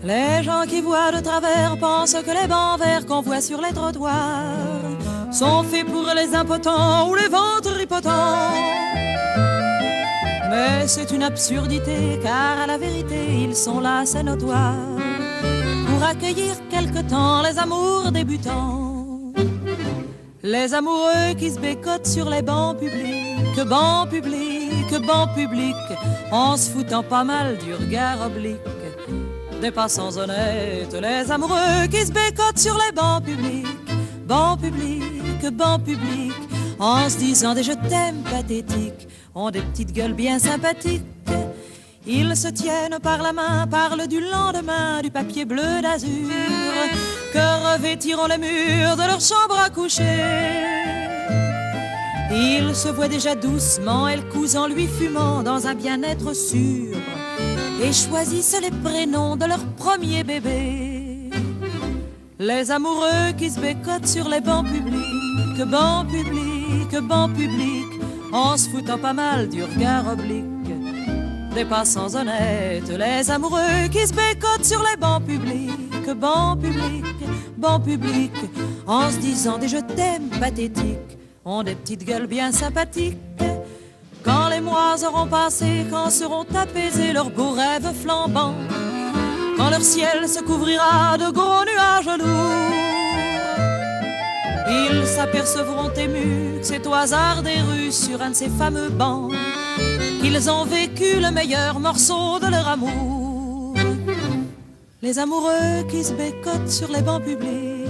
Les gens qui voient de travers pensent que les bancs verts qu'on voit sur les trottoirs sont faits pour les impotents ou les ventres impotents. Mais c'est une absurdité, car à la vérité, ils sont là, c'est notoire, pour accueillir quelque temps les amours débutants. Les amoureux qui se bécotent sur les bancs publics, bancs publics, bancs publics, en se foutant pas mal du regard oblique des passants honnêtes. Les amoureux qui se bécotent sur les bancs publics, bancs publics, bancs publics, en se disant des je t'aime pathétiques, ont des petites gueules bien sympathiques. Ils se tiennent par la main, parlent du lendemain, du papier bleu d'azur que revêtiront les murs de leur chambre à coucher. Ils se voient déjà doucement, elle couse en lui fumant dans un bien-être sûr, et choisissent les prénoms de leur premier bébé. Les amoureux qui se bécotent sur les bancs publics, bancs publics, bancs publics, en se foutant pas mal du regard oblique des passants honnêtes. Les amoureux qui se bécotent sur les bancs publics, bancs publics, bancs publics, en se disant des je t'aime pathétiques, ont des petites gueules bien sympathiques. Quand les mois auront passé, quand seront apaisés leurs beaux rêves flambants, quand leur ciel se couvrira de gros nuages lourds, ils s'apercevront émus que c'est au hasard des rues, sur un de ces fameux bancs, qu'ils ont vécu le meilleur morceau de leur amour. Les amoureux qui se bécotent sur les bancs publics,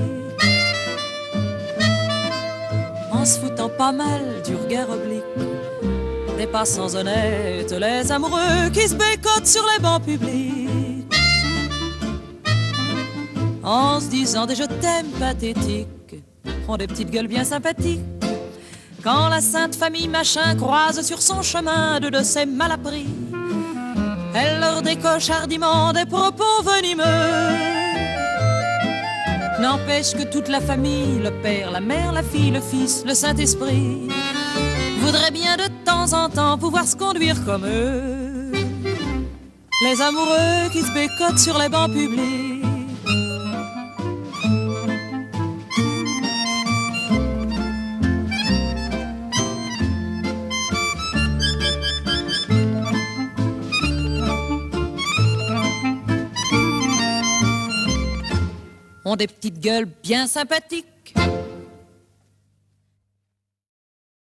en se foutant pas mal du regard oblique des passants honnêtes. Les amoureux qui se bécotent sur les bancs publics, en se disant des je t'aime pathétiques, ont des petites gueules bien sympathiques. Quand la sainte famille machin croise sur son chemin deux de ces malappris, elle leur décoche hardiment des propos venimeux. N'empêche que toute la famille, le père, la mère, la fille, le fils, le Saint-Esprit, voudrait bien de temps en temps pouvoir se conduire comme eux. Les amoureux qui se bécotent sur les bancs publics, ont des petites gueules bien sympathiques.